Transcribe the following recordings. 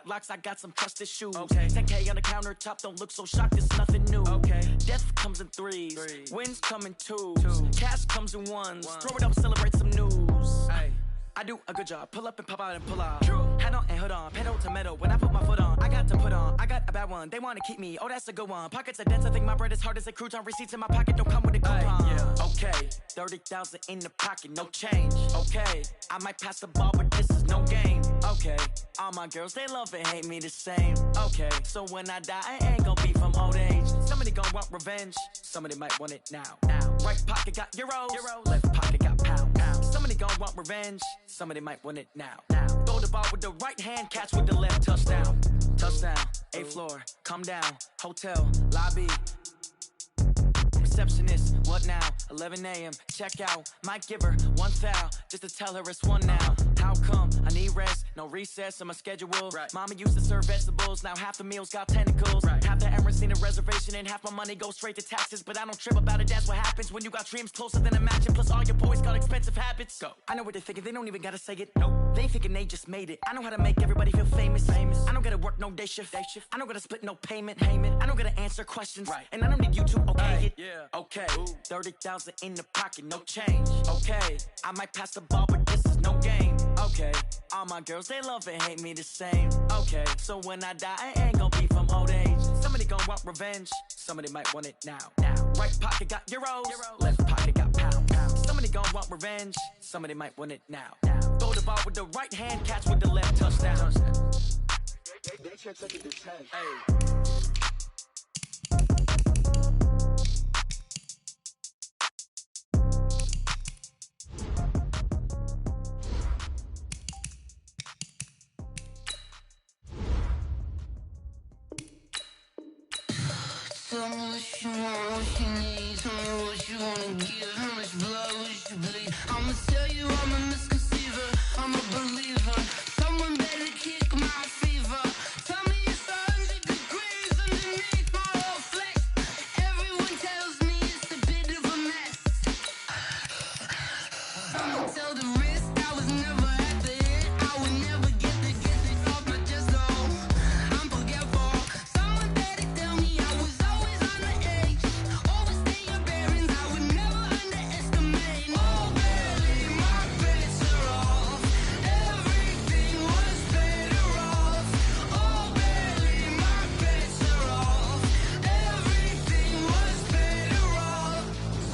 locks, I got some trusted shoes. 10K on the countertop, don't look so shocked, it's nothing new. Death comes in threes, wins come in twos, cash comes in ones. Throw it up, celebrate some news. I do a good job, pull up and pop out and pull out. Hat on and hood on, pedal to metal. When I put my foot on, I got to put on. I got a bad one, they wanna keep me, oh that's a good one. Pockets are dense, I think my bread is hard as a crouton. Receipts in my pocket don't come with a coupon. Okay, 30,000 in the pocket, no change. Okay, I might pass the ball, but this is no game. Okay, all my girls, they love and hate me the same. Okay, so when I die, I ain't gon' be from old age. Somebody gon' want revenge, somebody might want it now. Right pocket got euros, left pocket got pounds. Somebody gon' want revenge, somebody might want it now. Throw the ball with the right hand, catch with the left, touchdown. Touchdown, 8th floor, come down, hotel, lobby. Receptionist, what now? 11 a.m. check out. Might give her one foul just to tell her it's one now. How come? I need rest, no recess on my schedule. Mama used to serve vegetables, now half the meals got tentacles. Half the Emirates need a reservation and half my money goes straight to taxes. But I don't trip about it, that's what happens when you got dreams closer than a mansion. Plus all your boys got expensive habits. Go. I know what they're thinking, they don't even gotta say it. Nope. They thinking they just made it. I know how to make everybody feel famous. I don't gotta work no day shift. I don't gotta split no payment. I don't gotta answer questions. And I don't need you to okay it. Okay, 30,000 in the pocket, no change. Okay, I might pass the ball, but this is no game. Okay, all my girls, they love and hate me the same. Okay, so when I die, I ain't gon' be from old age. Somebody gon' want revenge, somebody might want it now. Right pocket got euros, left pocket got pounds. Somebody gon' want revenge, somebody might want it now. Throw the ball with the right hand, catch with the left, touchdown. They can't take it this time. Tell me what you want, what you need. Tell me what you wanna give. How much blood would you bleed? I'ma tell you I'm a misconceiver, I'm a believer. Someone better kick my fever. Tell me it's 100 degrees underneath my whole flesh. Everyone tells me it's a bit of a mess. I'ma tell the risk I was never at the end. I would never get it off my chest though. I'm forgetful. Someone better tell me I was always on the edge. Overstay your bearings, I would never underestimate. Oh barely, my bets are off. Everything was better off. Oh barely, my bets are off. Everything was better off.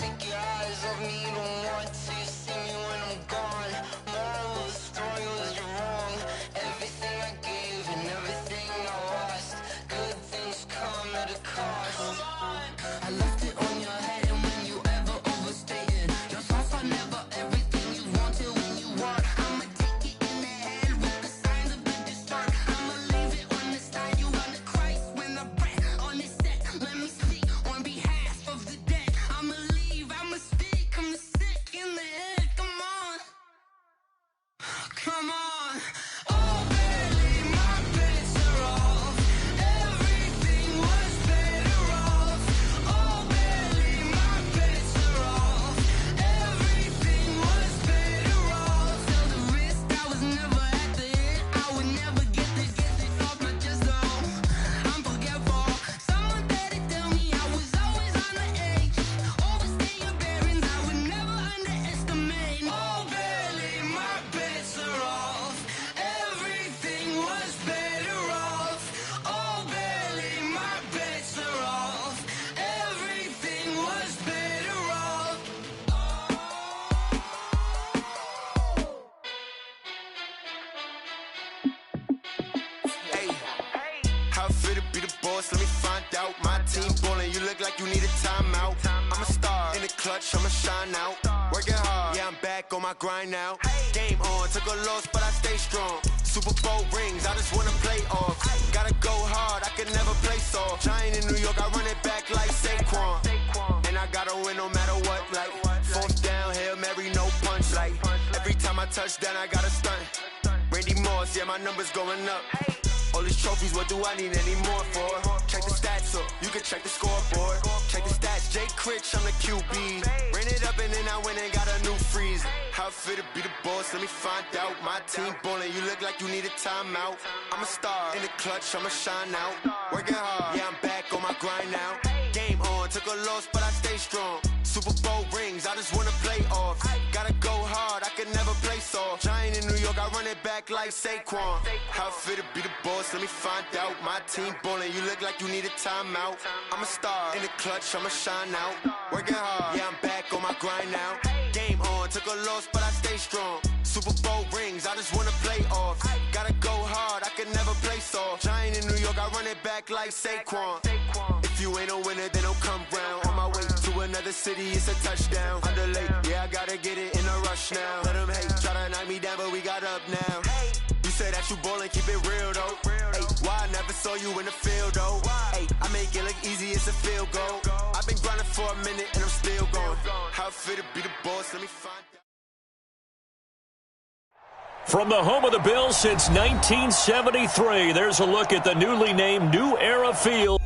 Take your eyes off me, don't want to see me when I'm gone. Moral of the story was you're wrong. Everything I gave and everything I lost. Good things come at a cost. I left it on your head, and when you ever overstated your thoughts are never everything you wanted when you want. I'ma take it in the head with the signs of the distort. I'ma leave it on the side. You run the Christ when I breath on this set. Let me speak on behalf of the dead. I'ma leave, I'ma speak. I'm sick in the head. Come on, come on. Oh barely, my bets are off. Everything was better off. Oh barely, my bets are off. Everything was better off. Tell the risk I was never at the end. I would never get it off my chest though. I'm forgetful. Someone better tell me I was always on the edge. Overstay your bearings, I would never underestimate. Oh barely, my bets are off. Everything was better off. Oh barely, my bets are off. Everything was better off. Hey, how it feel to be the boss? Let me find out. My team ballin', you look like you need a timeout. I'm a star in the clutch, I'ma shine out. Working hard, yeah, I'm back on my grind now. Game on, took a loss, but I stay strong. Super Bowl rings, I just wanna play off. Gotta go hard, I can never play soft. Giant in New York, I run it back like Saquon. And I gotta win no matter what, like 4th down, Hail Mary, no punch. Like every time I touch down, I gotta stunt. Randy Moss, yeah, my numbers going up. Oh these trophies, what do I need any more for? Check the stats up, you can check the scoreboard. Check the stats, Jay Critch, I'm the QB. Ran it up and then I went and got a new freeze. How it feel to be the boss, let me find out. My team ballin', you look like you need a timeout. I'm a star, in the clutch, I'ma shine out. Working hard, yeah, I'm back on my grind now. Game on, took a loss, but I stay strong. Super Bowl rings, I just wanna play off. Gotta go hard, I can never play soft. Giant in New York, I run it back like Saquon. How it feel to be the boss, let me find out. My team ballin', you look like you need a timeout. I'm a star, in the clutch, I'ma shine out. Working hard, yeah, I'm back on my grind now. Game on, took a loss, but I stay strong. Super Bowl rings, I just wanna play off. Gotta go hard, I can never play soft. Giant in New York, I run it back like Saquon. If you ain't a winner, then don't come round. On my way to another city, it's a touchdown. Underlay, yeah, I gotta get it in a rush now. Let them hate, try to knock me down, but we got up now. You say that you ballin', keep it real though. Hey, why I never saw you in the field though? Hey, I make it look easy, it's a field goal. I've been grinding for a minute and I'm still going. How it feel to be the boss, let me find out. From the home of the Bills since 1973, there's a look at the newly named New Era Field.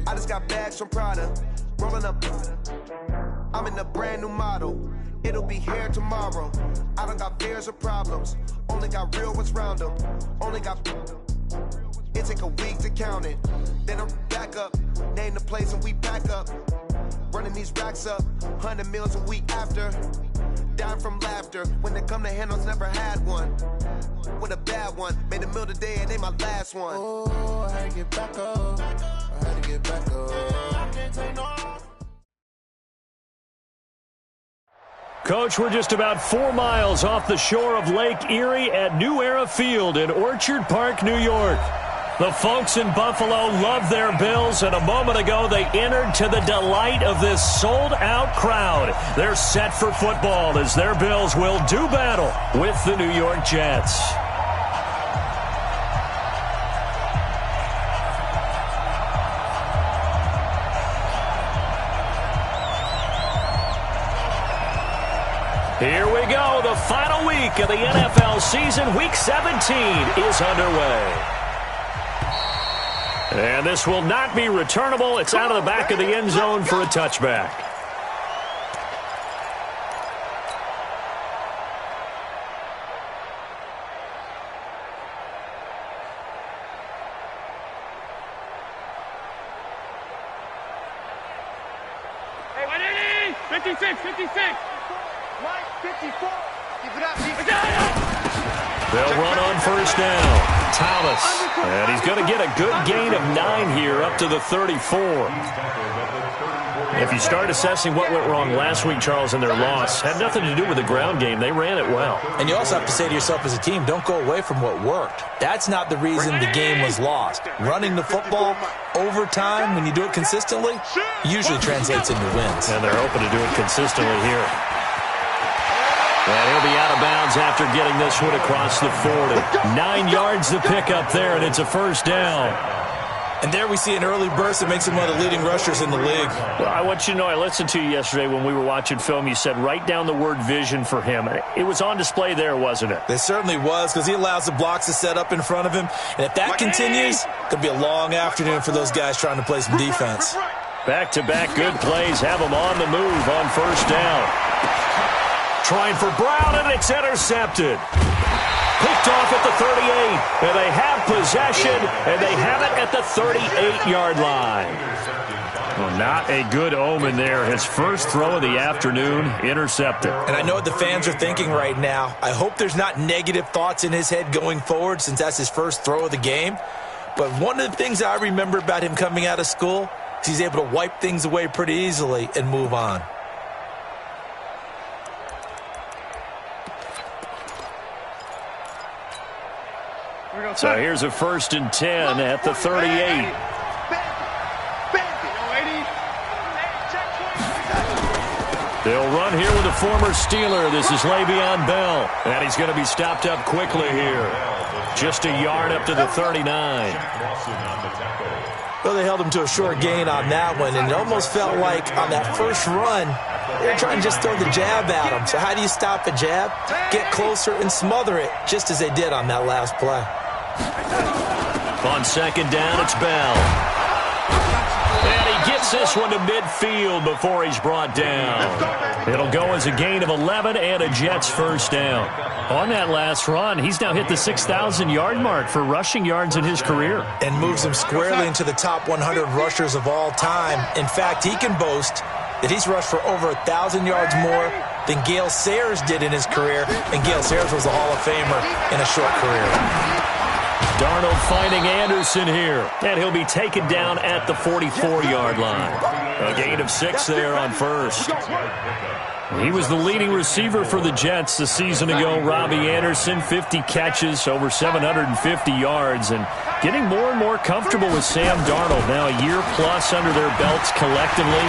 I just got bags from Prada, rolling up. I'm in a brand new model. It'll be here tomorrow. I don't got fears or problems. Only got real ones round them. Only got. It take a week to count it. Then I'm back up. Name the place and we pack up. Running these racks up. 100 meals a week after. Down from laughter. When they come to handles, never had one. With a bad one. Made a meal today and ain't my last one. Oh, I had to get back up. I had to get back up. I can't take no. Coach, we're just about 4 miles off the shore of Lake Erie at New Era Field in Orchard Park, New York. The folks in Buffalo love their Bills, and a moment ago they entered to the delight of this sold-out crowd. They're set for football as their Bills will do battle with the New York Jets. Here we go. The final week of the NFL season. Week 17 is underway. And this will not be returnable. It's out of the back of the end zone for a touchback. Hey, 56, 56. Mike, 54. Keep it up. They'll run on first down. Thomas. And he's going to get a good gain of 9 here up to the 34. If you start assessing what went wrong last week, Charles, in their loss, had nothing to do with the ground game. They ran it well. And you also have to say to yourself as a team, don't go away from what worked. That's not the reason the game was lost. Running the football over time, when you do it consistently, usually translates into wins. And they're hoping to do it consistently here. And he'll be out of bounds after getting this one across the 40. 9 yards to pick up there, and it's a first down. And there we see an early burst that makes him one of the leading rushers in the league. Well, I want you to know, I listened to you yesterday when we were watching film. You said write down the word vision for him. It was on display there, wasn't it? It certainly was, because he allows the blocks to set up in front of him. And if that continues, it could be a long afternoon for those guys trying to play some defense. Back-to-back good plays have him on the move on first down. Trying for Brown, and it's intercepted. Picked off at the 38. And they have possession, and they have it at the 38-yard line. Well, not a good omen there. His first throw of the afternoon, intercepted. And I know what the fans are thinking right now. I hope there's not negative thoughts in his head going forward since that's his first throw of the game. But one of the things I remember about him coming out of school is he's able to wipe things away pretty easily and move on. So here's a 1st and 10 at the 38. They'll run here with a former Steeler. This is Le'Veon Bell. And he's going to be stopped up quickly here. Just a yard up to the 39. Well, they held him to a short gain on that one, and it almost felt like on that first run, they were trying to just throw the jab at him. So how do you stop a jab? Get closer and smother it, just as they did on that last play. On 2nd down, it's Bell. And he gets this one to midfield before he's brought down. It'll go as a gain of 11 and a Jets first down. On that last run, he's now hit the 6,000-yard mark for rushing yards in his career. And moves him squarely into the top 100 rushers of all time. In fact, he can boast that he's rushed for over 1,000 yards more than Gale Sayers did in his career. And Gale Sayers was a Hall of Famer in a short career. Darnold finding Anderson here, and he'll be taken down at the 44-yard line. A gain of 6 there on first. He was the leading receiver for the Jets a season ago. Robbie Anderson, 50 catches, over 750 yards, and getting more and more comfortable with Sam Darnold. Now a year plus under their belts collectively.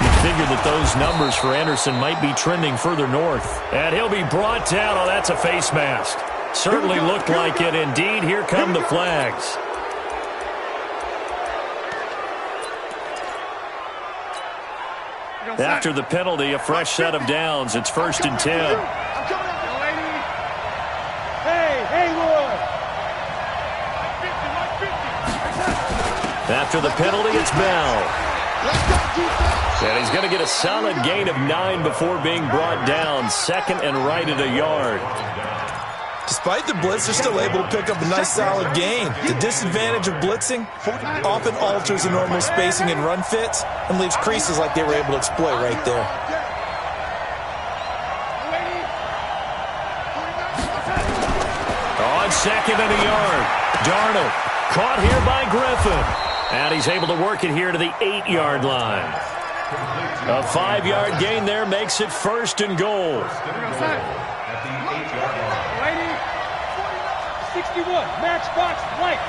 You'd figure that those numbers for Anderson might be trending further north. And he'll be brought down. Oh, that's a face mask. Certainly looked like it. Indeed, here come the flags. After the penalty, a fresh set of downs. It's 1st and 10. After the penalty, it's Bell. And he's going to get a solid gain of 9 before being brought down. 2nd and right at a yard. Despite the blitz, they're still able to pick up a nice solid gain. The disadvantage of blitzing often alters the normal spacing and run fits and leaves creases like they were able to exploit right there. On 2nd and a yard, Darnold caught here by Griffin. And he's able to work it here to the 8-yard line. A 5-yard gain there makes it 1st and goal. 61, match box, white.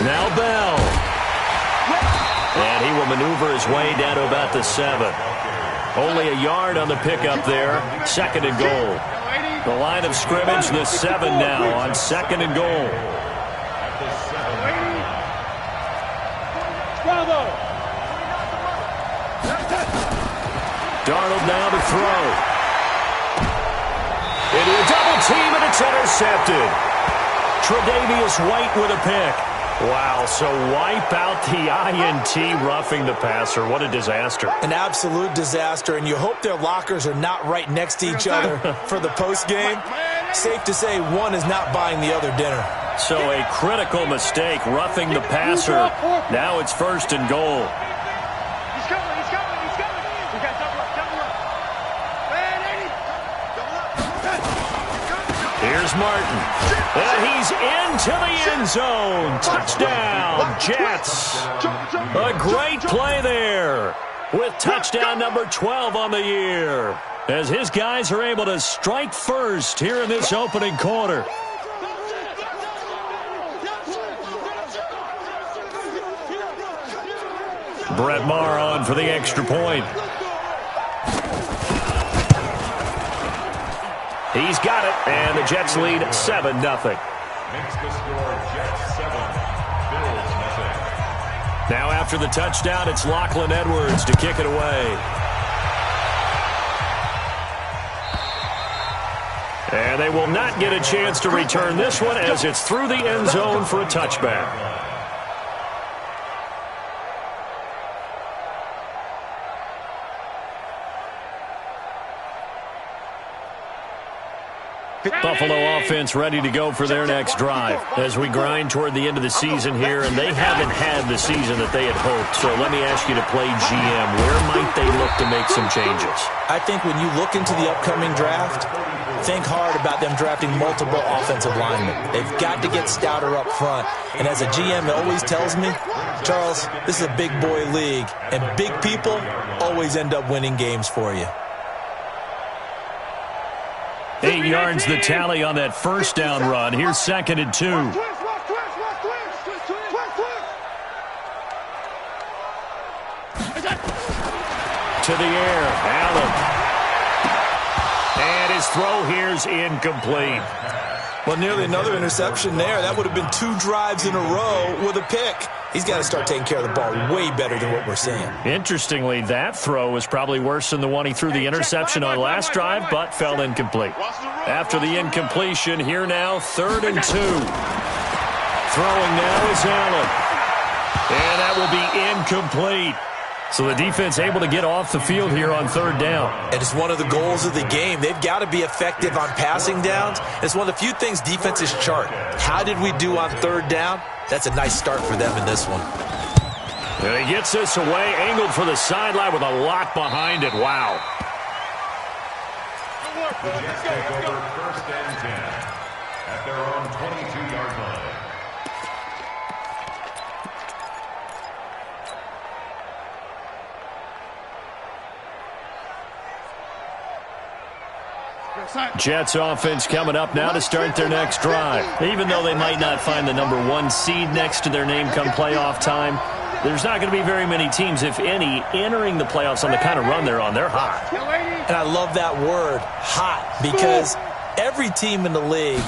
Now Bell. And he will maneuver his way down to about the 7. Only a yard on the pickup there. 2nd and goal. The line of scrimmage, the 7 now on 2nd and goal. Darnold now to throw. Into a double team, and it's intercepted. Tre'Davious White with a pick. Wow, so wipe out the INT roughing the passer. What a disaster. An absolute disaster, and you hope their lockers are not right next to each other for the postgame. Safe to say one is not buying the other dinner. So a critical mistake, roughing the passer. Now it's 1st and goal. Here's Martin. And he's into the end zone. Touchdown, Jets. A great play there with touchdown number 12 on the year, as his guys are able to strike first here in this opening quarter. Brett Maher on for the extra point. He's got it, and the Jets lead 7-0. Now after the touchdown, it's Lachlan Edwards to kick it away. And they will not get a chance to return this one as it's through the end zone for a touchback. Buffalo offense ready to go for their next drive as we grind toward the end of the season here, and they haven't had the season that they had hoped. So let me ask you to play GM. Where might they look to make some changes? I think when you look into the upcoming draft, think hard about them drafting multiple offensive linemen. They've got to get stouter up front. And as a GM always tells me, Charles, this is a big boy league, and big people always end up winning games for you. 8 yards the tally on that first down run. Here's 2nd and 2. To the air, Allen. And his throw here's incomplete. Well, nearly another interception there. That would have been 2 drives in a row with a pick. He's got to start taking care of the ball way better than what we're seeing. Interestingly, that throw was probably worse than the one he threw the interception on last drive, but fell incomplete. After the incompletion, here now, 3rd and 2. Throwing now is Allen. And that will be incomplete. So the defense able to get off the field here on 3rd down. And it's one of the goals of the game. They've got to be effective on passing downs. It's one of the few things defenses chart. How did we do on 3rd down? That's a nice start for them in this one. And he gets this away, angled for the sideline with a lot behind it. Wow. The Jets take over 1st and 10 at their own 22-yard line. Jets offense coming up now to start their next drive. Even though they might not find the number 1 seed next to their name come playoff time, there's not going to be very many teams, if any, entering the playoffs on the kind of run they're on. They're hot. And I love that word, hot, because every team in the league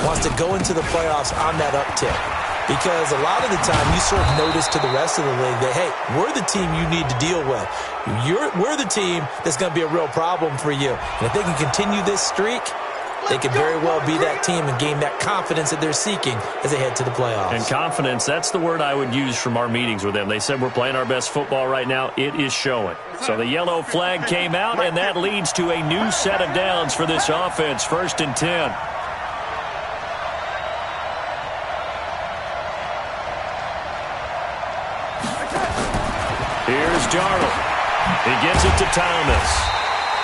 wants to go into the playoffs on that uptick. Because a lot of the time you serve notice to the rest of the league that, hey, we're the team you need to deal with. We're the team that's going to be a real problem for you. And if they can continue this streak, they could very well be that team and gain that confidence that they're seeking as they head to the playoffs. And confidence, that's the word I would use from our meetings with them. They said we're playing our best football right now. It is showing. So the yellow flag came out, and that leads to a new set of downs for this offense. 1st and 10. Here's Darnold. He gets it to Thomas.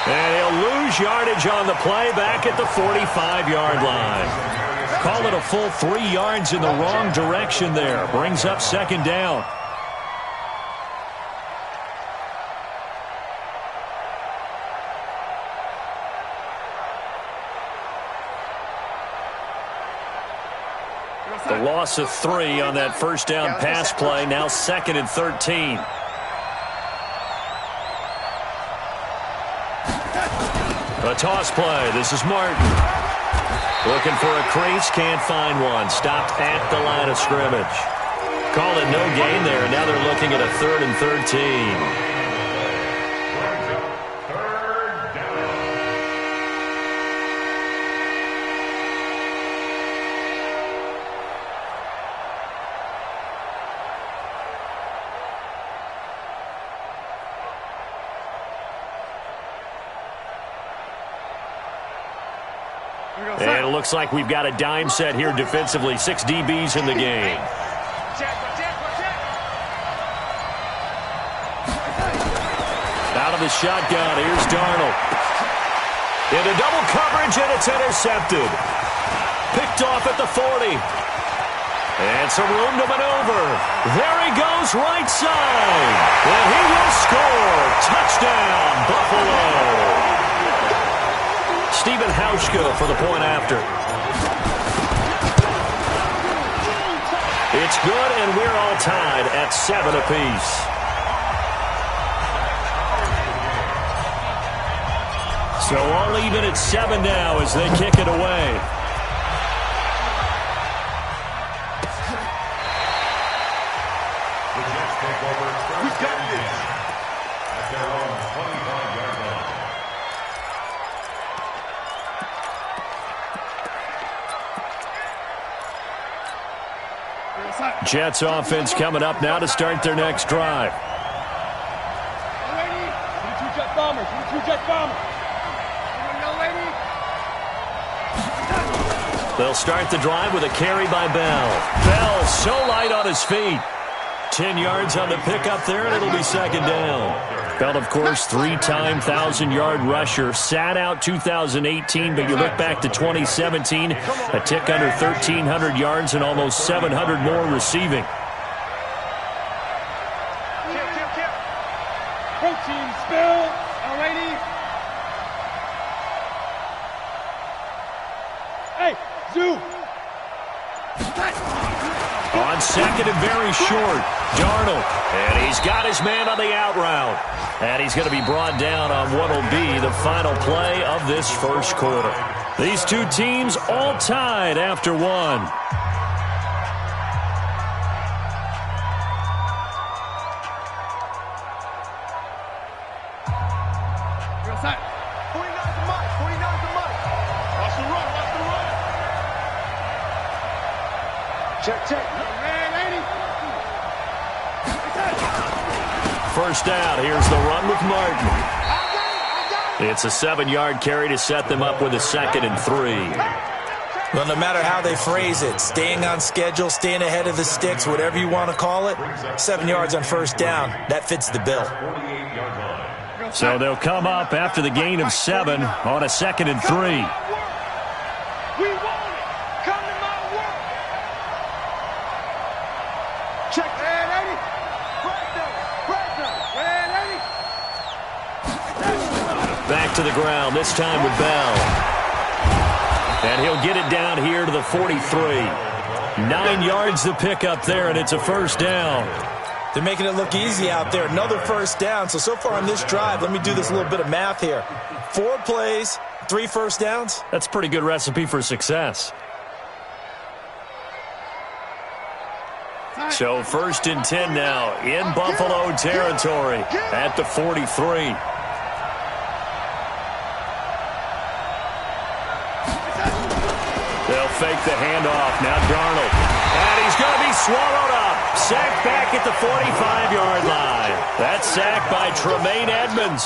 And he'll lose yardage on the play back at the 45-yard line. Call it a full 3 yards in the wrong direction there. Brings up 2nd down. The loss of 3 on that 1st down pass play. Now 2nd and 13. A toss play. This is Martin. Looking for a crease. Can't find one. Stopped at the line of scrimmage. Call it no gain there. Now they're looking at a 3rd and 13. And it looks like we've got a dime set here defensively. 6 DBs in the game. Out of the shotgun, here's Darnold. Into double coverage, and it's intercepted. Picked off at the 40. And some room to maneuver. There he goes, right side. And he will score. Touchdown, Buffalo. Stephen Hauschka for the point after. It's good, and we're all tied at 7 apiece. So all even at 7 now as they kick it away. The Jets take over 1st and 10 at their own 25-yard line. Jets offense coming up now to start their next drive. Two jet bombers. They'll start the drive with a carry by Bell. Bell so light on his feet. 10 yards on the pickup there, and it'll be second down. Bell, of course, three-time 1,000-yard rusher. Sat out 2018, but you look back to 2017, a tick under 1,300 yards and almost 700 more receiving. Protein spill, lady. Hey, Zoo. On second and very short, Darnold. And he's got his man on the out route. And he's going to be brought down on what will be the final play of this first quarter. These two teams all tied after one. Check. First down, here's the run with Martin. It's a 7-yard carry to set them up with a 2nd and 3. Well, no matter how they phrase it, staying on schedule, staying ahead of the sticks, whatever you want to call it, 7 yards on first down, that fits the bill. So they'll come up after the gain of 7 on a 2nd and 3. Back to the ground, this time with Bell. And he'll get it down here to the 43. 9 yards to pick up there, and it's a first down. They're making it look easy out there. Another first down. So far on this drive, let me do this little bit of math here. 4 plays, 3 first downs. That's a pretty good recipe for success. So 1st and 10 now in Buffalo territory at the 43. They'll fake the handoff. Now Darnold. And he's going to be swallowed up. Sacked back at the 45-yard line. That sack by Tremaine Edmonds.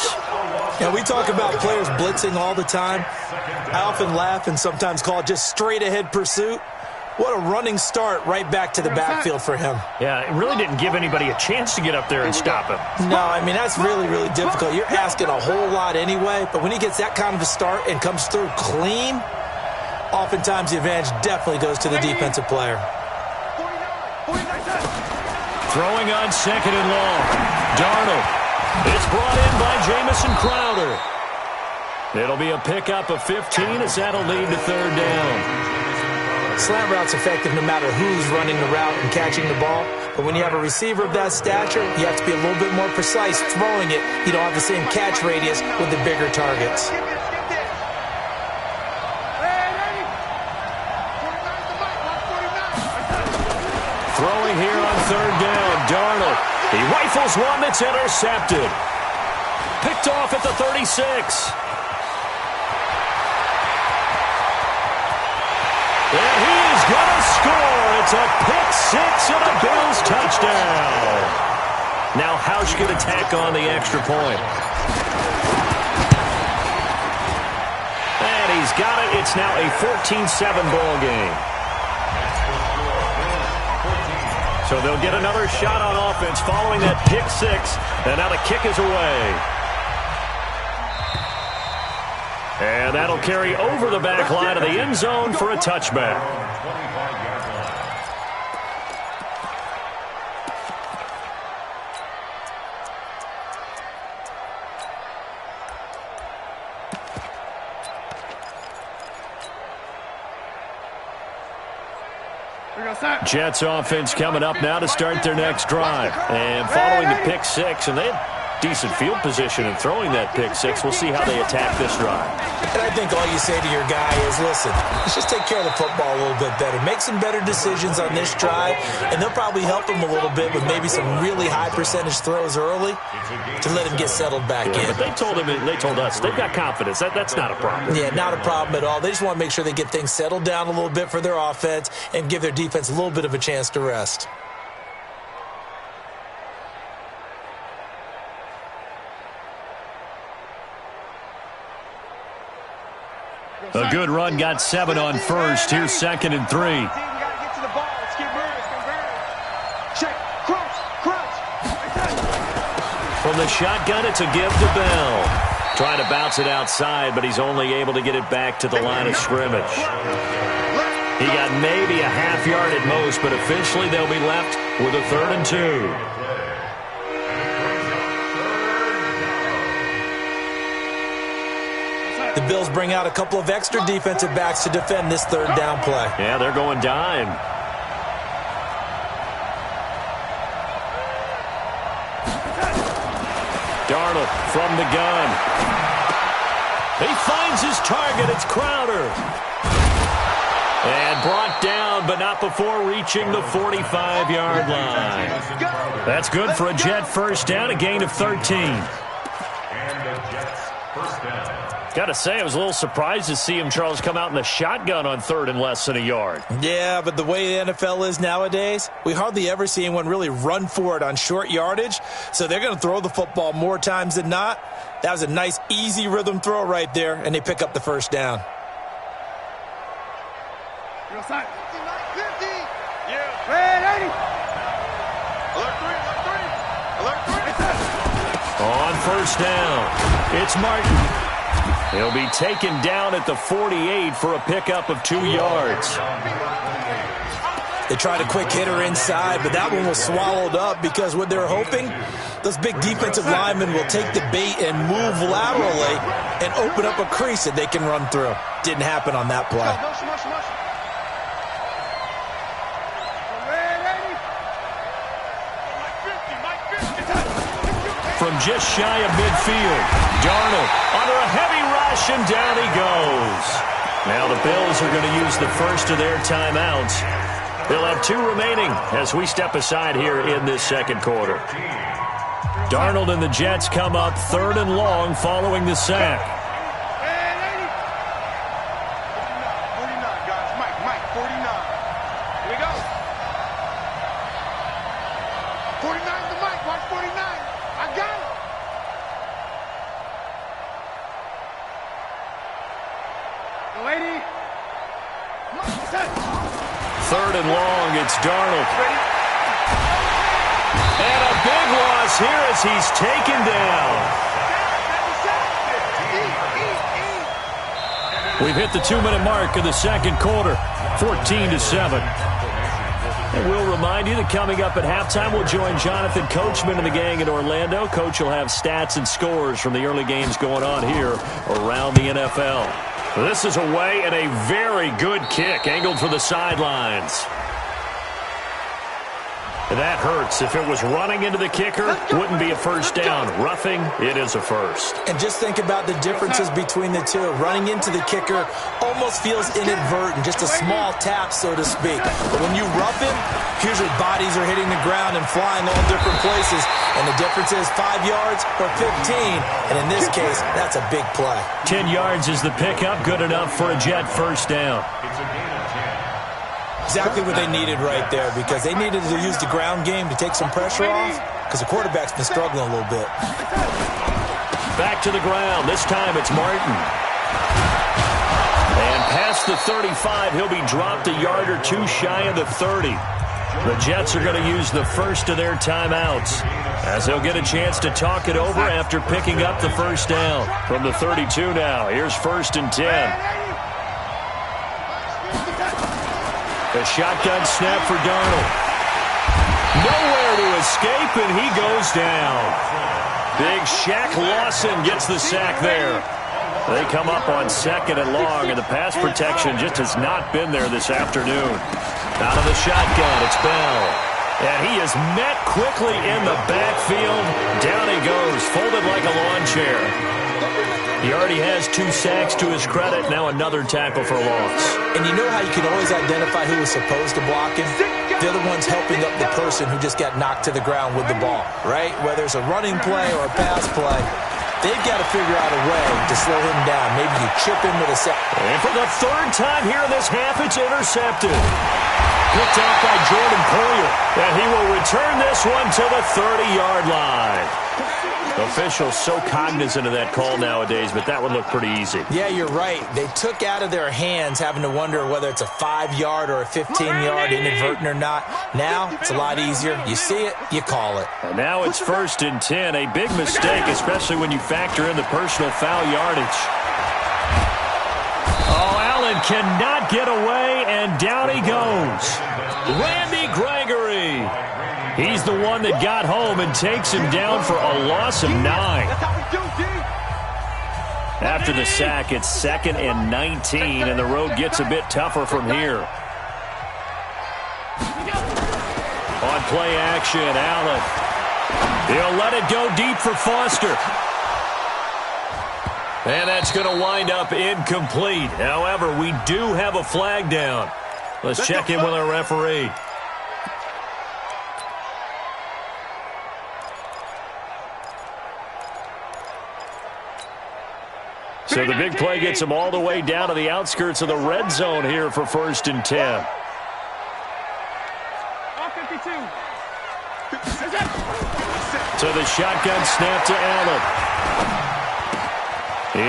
Yeah, we talk about players blitzing all the time. I often laugh and sometimes call it just straight-ahead pursuit. What a running start right back to the backfield for him. Yeah, it really didn't give anybody a chance to get up there and stop him. No, I mean, that's really, really difficult. You're asking a whole lot anyway, but when he gets that kind of a start and comes through clean, oftentimes the advantage definitely goes to the defensive player. Throwing on 2nd and long. Darnold. It's brought in by Jamison Crowder. It'll be a pickup of 15 as that'll lead to 3rd down. Slant route's effective no matter who's running the route and catching the ball. But when you have a receiver of that stature, you have to be a little bit more precise throwing it. You don't have the same catch radius with the bigger targets. Throwing here on 3rd down, Darnold. He rifles one that's intercepted. Picked off at the 36. And he is going to score. It's a pick 6 and a Bills touchdown. Now Housh going to tack on the extra point. And he's got it. It's now a 14-7 ball game. So they'll get another shot on offense following that pick 6. And now the kick is away. And that'll carry over the back line of the end zone for a touchback. Jets offense coming up now to start their next drive. And following the pick 6, and they had decent field position in throwing that pick 6. We'll see how they attack this drive. And I think all you say to your guy is, listen, let's just take care of the football a little bit better. Make some better decisions on this drive, and they'll probably help him a little bit with maybe some really high percentage throws early to let him get settled back in. But they told us they've got confidence. That's not a problem. Yeah, not a problem at all. They just want to make sure they get things settled down a little bit for their offense and give their defense a little bit of a chance to rest. A good run got 7 on first. Here's 2nd and 3. From the shotgun, it's a give to Bell. Trying to bounce it outside, but he's only able to get it back to the line of scrimmage. He got maybe a half yard at most, but officially they'll be left with a 3rd and 2. The Bills bring out a couple of extra defensive backs to defend this 3rd down play. Yeah, they're going dime. Darnold from the gun. He finds his target. It's Crowder. And brought down, but not before reaching the 45-yard line. That's good for a Jet first down, a gain of 13. And the Jets first down. Got to say, I was a little surprised to see him, Charles, come out in the shotgun on 3rd and less than a yard. Yeah, but the way the NFL is nowadays, we hardly ever see anyone really run for it on short yardage. So they're going to throw the football more times than not. That was a nice, easy rhythm throw right there, and they pick up the first down. On first down, it's Martin. He'll be taken down at the 48 for a pickup of 2 yards. They tried a quick hitter inside, but that one was swallowed up because what they're hoping, those big defensive linemen will take the bait and move laterally and open up a crease that they can run through. Didn't happen on that play. From just shy of midfield, Darnold under a heavy rush, and down he goes. Now the Bills are going to use the first of their timeouts. They'll have 2 remaining as we step aside here in this 2nd quarter. Darnold and the Jets come up 3rd and long following the sack. 49, guys. Mike, 49. Here we go. 49 to Mike. Watch 49. I got it. The lady. 3rd and long, it's Darnold. And a big loss here as he's taken down. We've hit the 2-minute mark of the 2nd quarter, 14-7. And we'll remind you that coming up at halftime, we'll join Jonathan Coachman and the gang in Orlando. Coach will have stats and scores from the early games going on here around the NFL. This is away and a very good kick, angled for the sidelines. That hurts. If it was running into the kicker, wouldn't be a first down. Roughing, it is a first. And just think about the differences between the two. Running into the kicker almost feels inadvertent, just a small tap, so to speak. But when you rough him, usually bodies are hitting the ground and flying all different places. And the difference is 5 yards or 15. And in this case, that's a big play. 10 yards is the pickup, good enough for a Jet first down. It's a gain of 10. Exactly what they needed right there, because they needed to use the ground game to take some pressure off, because the quarterback's been struggling a little bit. Back to the ground. This time it's Martin. And past the 35, he'll be dropped a yard or 2 shy of the 30. The Jets are going to use the first of their timeouts, as they'll get a chance to talk it over after picking up the first down. From the 32 now, here's 1st and 10. A shotgun snap for Darnold. Nowhere to escape, and he goes down. Big Shaq Lawson gets the sack there. They come up on 2nd and long, and the pass protection just has not been there this afternoon. Out of the shotgun, it's Bell. And he is met quickly in the backfield. Down he goes, folded like a lawn chair. He already has 2 sacks to his credit. Now another tackle for loss. And you know how you can always identify who was supposed to block him? They're the ones helping up the person who just got knocked to the ground with the ball, right? Whether it's a running play or a pass play, they've got to figure out a way to slow him down. Maybe you chip him with a sack. And for the 3rd time here in this half, it's intercepted. picked off by Jordan Poyer. And he will return this one to the 30-yard line. Officials so cognizant of that call nowadays, but that one looked pretty easy. Yeah, you're right. They took out of their hands having to wonder whether it's a 5-yard or a 15-yard, inadvertent or not. Now, it's a lot easier. You see it, you call it. And now it's 1st and 10. A big mistake, especially when you factor in the personal foul yardage. Oh, Allen cannot get away, and down he goes. Randy Gregory. He's the one that got home and takes him down for a loss of 9. After the sack, it's 2nd and 19, and the road gets a bit tougher from here. On play action, Allen. He'll let it go deep for Foster. And that's going to wind up incomplete. However, we do have a flag down. Let's check in with our referee. So the big play gets them all the way down to the outskirts of the red zone here for 1st and 10. So the shotgun snap to Allen.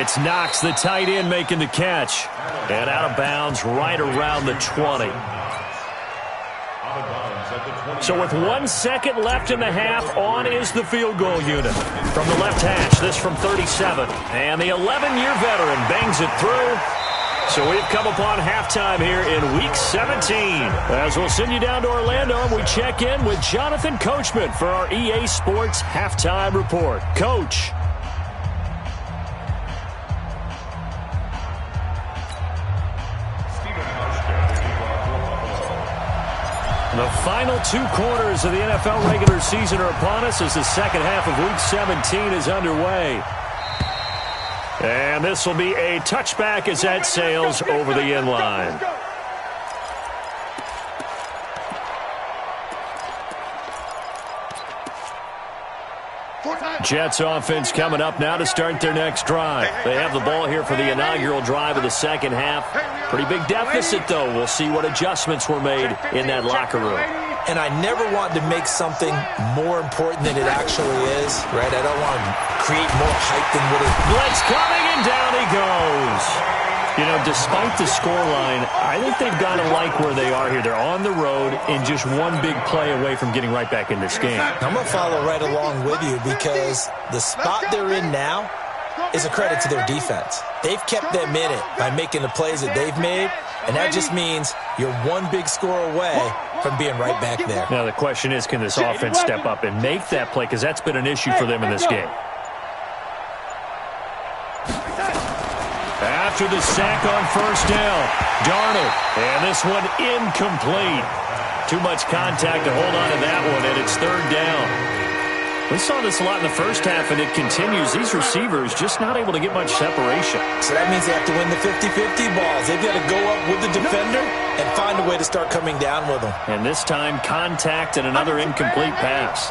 It's Knox, the tight end, making the catch. And out of bounds right around the 20. So with 1 second left in the half, on is the field goal unit. From the left hash, this from 37. And the 11-year veteran bangs it through. So we've come upon halftime here in Week 17. As we'll send you down to Orlando, and we check in with Jonathan Coachman for our EA Sports Halftime Report. Coach. The final 2 quarters of the NFL regular season are upon us as the second half of Week 17 is underway. And this will be a touchback as that sails over the end line. Jets offense coming up now to start their next drive. They have the ball here for the inaugural drive of the second half. Pretty big deficit, though. We'll see what adjustments were made in that locker room. And I never want to make something more important than it actually is, right? I don't want to create more hype than what it is. Blitz coming, and down he goes. You know, despite the scoreline, I think they've got to like where they are here. They're on the road and just one big play away from getting right back in this game. I'm going to follow right along with you because the spot they're in now is a credit to their defense. They've kept them in it by making the plays that they've made, and that just means you're one big score away from being right back there. Now the question is, can this offense step up and make that play? Because that's been an issue for them in this game. After the sack on first down, Darnold. And this one incomplete. Too much contact to hold on to that one, and it's 3rd down. We saw this a lot in the first half, and it continues. These receivers just not able to get much separation. So that means they have to win the 50-50 balls. They've got to go up with the defender and find a way to start coming down with them. And this time, contact and another incomplete pass.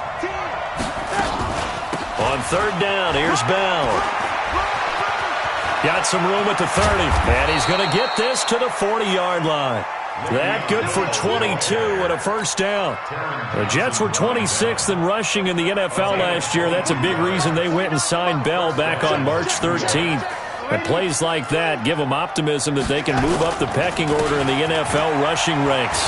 On 3rd down, here's Bell. Got some room at the 30, and he's going to get this to the 40-yard line. That good for 22 and a first down. The Jets were 26th in rushing in the NFL last year. That's a big reason they went and signed Bell back on March 13th. And plays like that give them optimism that they can move up the pecking order in the NFL rushing ranks.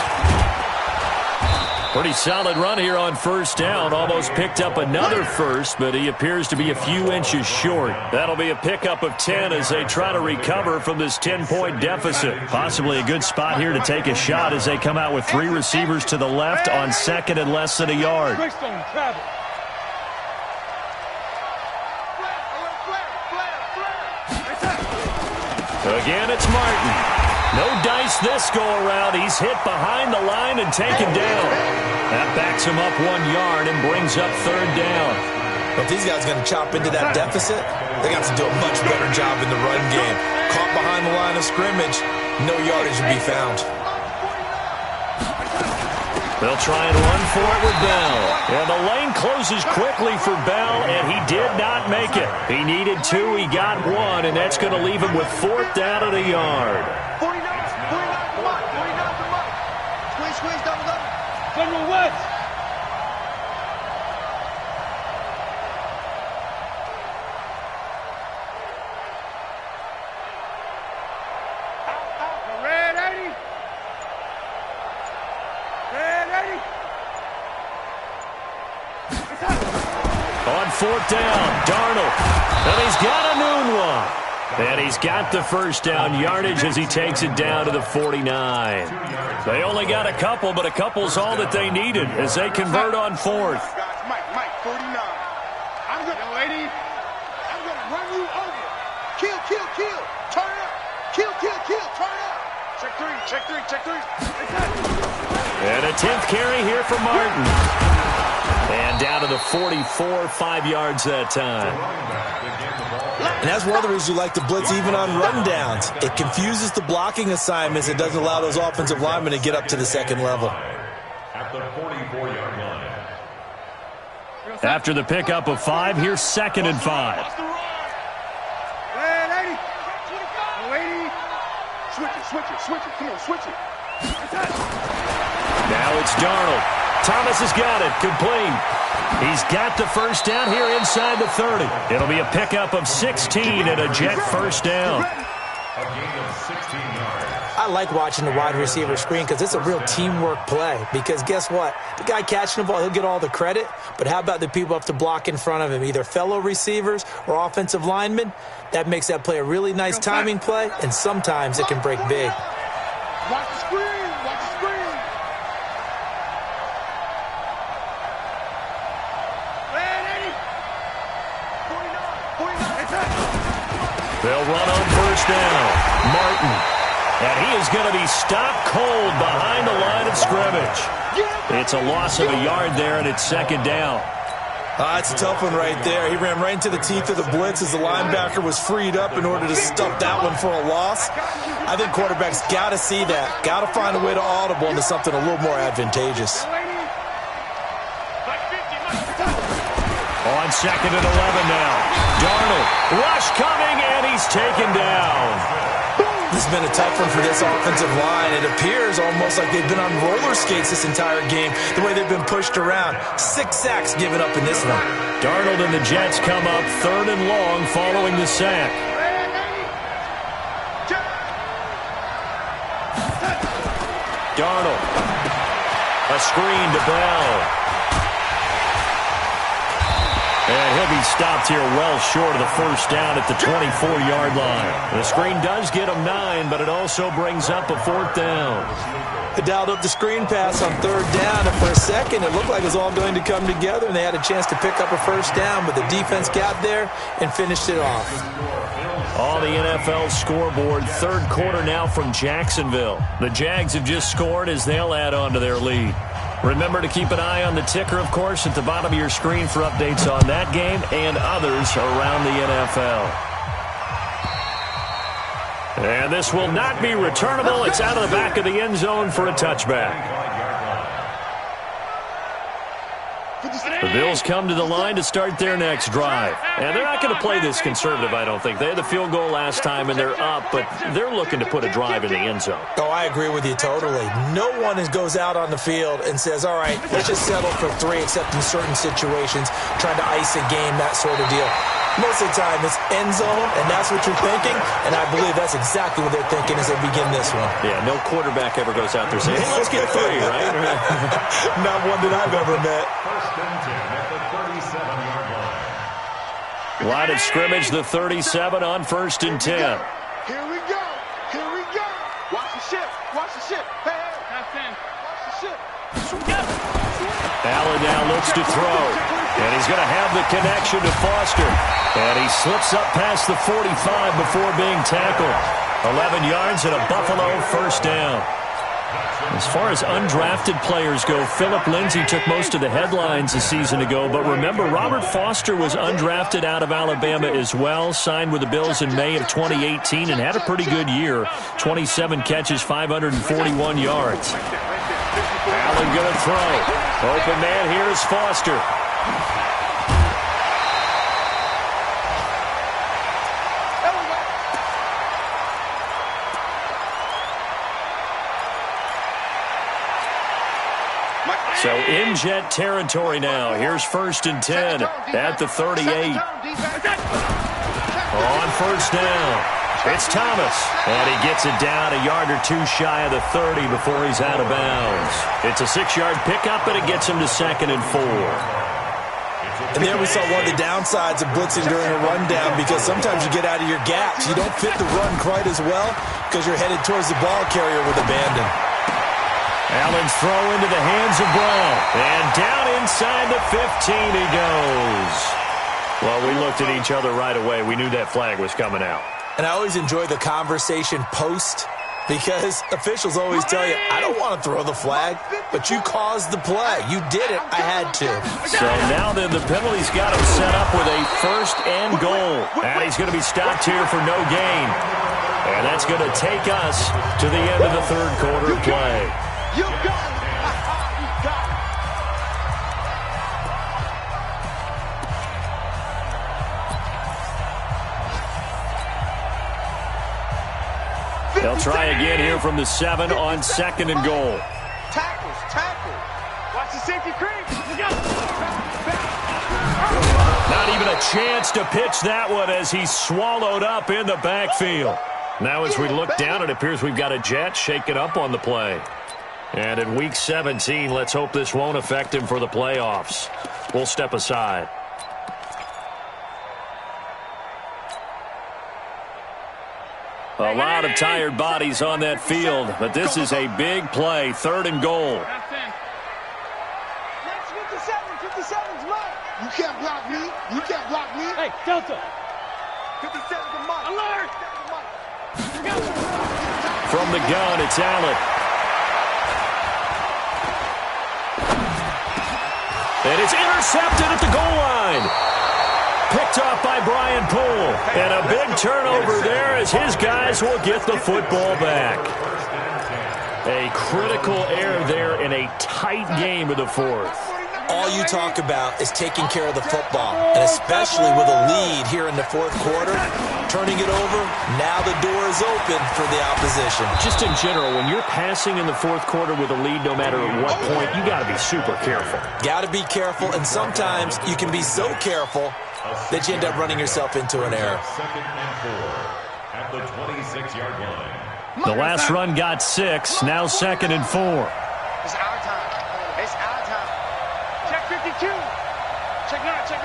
Pretty solid run here on first down. Almost picked up another first, but he appears to be a few inches short. That'll be a pickup of 10 as they try to recover from this 10-point deficit. Possibly a good spot here to take a shot as they come out with 3 receivers to the left on 2nd and less than a yard. Again, it's Martin. No dice this go-around. He's hit behind the line and taken down. That backs him up 1 yard and brings up 3rd down. But if these guys are going to chop into that deficit, they got to do a much better job in the run game. Caught behind the line of scrimmage, no yardage to be found. They'll try and run for it with Bell. And the lane closes quickly for Bell, and he did not make it. He needed 2, he got 1, and that's going to leave him with 4th down and a yard. 49 to Mike. 49 to Mike. Squeeze General West. Red 80. Red 80. On fourth down, Darnold. And he's got a noon one. And he's got the first down yardage as he takes it down to the 49. They only got a couple, but a couple's all that they needed as they convert on fourth. Mike, 49. I'm going to run you over. Kill. Turn up. Kill. Turn up. Check three. And a 10th carry here for Martin. And down to the 44, 5 yards that time. And that's one of the reasons you like to blitz even on rundowns. It confuses the blocking assignments. It doesn't allow those offensive linemen to get up to the second level. At the 44-yard line. After the pickup of 5, here's 2nd and 5. Red 80. 80. Switch it. Come on, switch it. Now it's Darnold. Thomas has got it. Complete. He's got the first down here inside the 30. It'll be a pickup of 16 and a Jet first down. A gain of 16 yards. I like watching the wide receiver screen because it's a real teamwork play. Because guess what? The guy catching the ball, he'll get all the credit. But how about the people up to block in front of him, either fellow receivers or offensive linemen? That makes that play a really nice timing play, and sometimes it can break big. Watch the screen. They'll run on first down. Martin. And he is going to be stopped cold behind the line of scrimmage. It's a loss of a yard there, and it's 2nd down. It's a tough one right there. He ran right into the teeth of the blitz as the linebacker was freed up in order to stuff that one for a loss. I think quarterbacks got to see that. Got to find a way to audible into something a little more advantageous. On 2nd and 11 now. Darnold. Rush coming, and he's taken down. This has been a tough one for this offensive line. It appears almost like they've been on roller skates this entire game, the way they've been pushed around. 6 sacks given up in this one. Darnold and the Jets come up 3rd and long following the sack. Darnold. A screen to Bell. And he'll be stopped here well short of the first down at the 24-yard line. The screen does get him 9, but it also brings up a 4th down. They dialed up the screen pass on 3rd down, and for a second it looked like it was all going to come together, and they had a chance to pick up a first down, but the defense got there and finished it off. On the NFL scoreboard, 3rd quarter now from Jacksonville. The Jags have just scored as they'll add on to their lead. Remember to keep an eye on the ticker, of course, at the bottom of your screen for updates on that game and others around the NFL. And this will not be returnable. It's out of the back of the end zone for a touchback. The Bills come to the line to start their next drive. And they're not going to play this conservative, I don't think. They had the field goal last time, and they're up, but they're looking to put a drive in the end zone. Oh, I agree with you totally. No one goes out on the field and says, all right, let's just settle for 3, except in certain situations, trying to ice a game, that sort of deal. Most of the time, it's end zone, and that's what you're thinking, and I believe that's exactly what they're thinking as they begin this one. Yeah, no quarterback ever goes out there saying, hey, let's get 3, right? Not one that I've ever met. First and 10 at the 37-yard line. Line of scrimmage, the 37 on 1st and 10. Here we go. Watch the ship. Hey. Watch the ship. Allen now looks to throw. And he's going to have the connection to Foster. And he slips up past the 45 before being tackled. 11 yards and a Buffalo first down. As far as undrafted players go, Philip Lindsay took most of the headlines a season ago. But remember, Robert Foster was undrafted out of Alabama as well. Signed with the Bills in May of 2018 and had a pretty good year. 27 catches, 541 yards. Allen going to throw. Open man, here's Foster. So in Jet territory now. Here's 1st and 10 at the 38. On first down, it's Thomas. And he gets it down a yard or two shy of the 30 before he's out of bounds. It's a 6-yard pickup, and it gets him to 2nd and 4. And there we saw one of the downsides of blitzing during a rundown, because sometimes you get out of your gaps. You don't fit the run quite as well because you're headed towards the ball carrier with abandon. Allen's throw into the hands of Brown. And down inside the 15 he goes. Well, we looked at each other right away. We knew that flag was coming out. And I always enjoy the conversation post, because officials always tell you, I don't want to throw the flag, but you caused the play. You did it. I had to. So now then the penalty's got him set up with a 1st and goal. And he's going to be stopped here for no gain. And that's going to take us to the end of the 3rd quarter play. You got it. You got it. They'll try again here from the 7 on 2nd and goal. Tackle. Watch the safety creep. Not even a chance to pitch that one as he's swallowed up in the backfield. Now as we look down, it appears we've got a Jet shaken up on the play. And in Week 17, let's hope this won't affect him for the playoffs. We'll step aside. A lot of tired bodies on that field, but this is a big play, 3rd and goal. Next 57's mine. You can't block me. Hey, Delta. 57's mine. Alert. From the gun, it's Allen. And it's intercepted at the goal line. Picked off by Brian Poole. And a big turnover there as his guys will get the football back. A critical error there in a tight game of the 4th. All you talk about is taking care of the football, and especially with a lead here in the 4th quarter, turning it over, now the door is open for the opposition. Just in general, when you're passing in the 4th quarter with a lead, no matter at what point, you got to be super careful. Got to be careful, and sometimes you can be so careful that you end up running yourself into an error. 2nd and 4 at the 26-yard line. The last run got 6, now 2nd and 4. It's our time. It's our time. Check 52. Check 9. Check.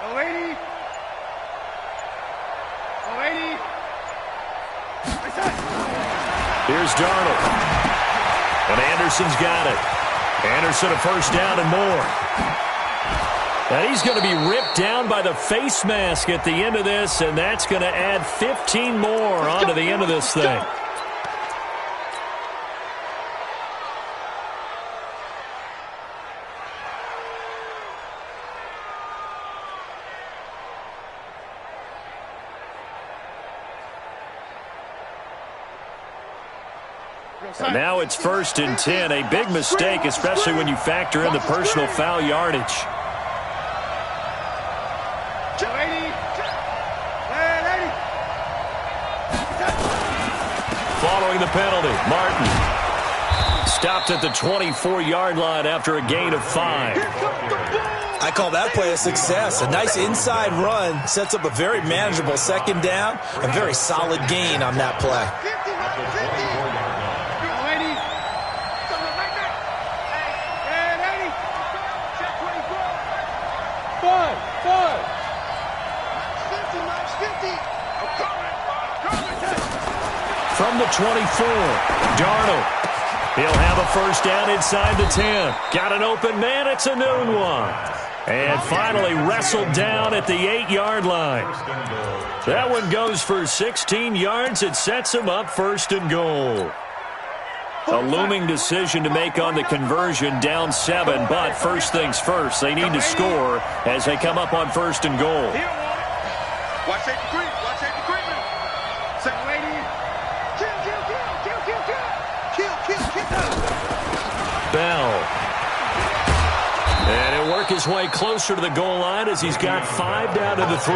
Oh, 80. Here's Darnold. And Anderson's got it. Anderson a 1st down and more. And he's going to be ripped down by the face mask at the end of this, and that's going to add 15 more onto the end of this thing. And now it's 1st and 10. A big mistake, especially when you factor in the personal foul yardage. Following the penalty, Martin stopped at the 24-yard line after a gain of 5. I call that play a success. A nice inside run sets up a very manageable 2nd down, a very solid gain on that play. From the 24, Darnold. He'll have a 1st down inside the 10. Got an open man, it's a noon one. And finally wrestled down at the 8-yard line. That one goes for 16 yards. It sets him up 1st and goal. A looming decision to make on the conversion, down 7. But first things first, they need to score as they come up on 1st and goal. Watch safety creep. Second lady. Kill. Bell. And he'll work his way closer to the goal line as he's got 5 down to the 3.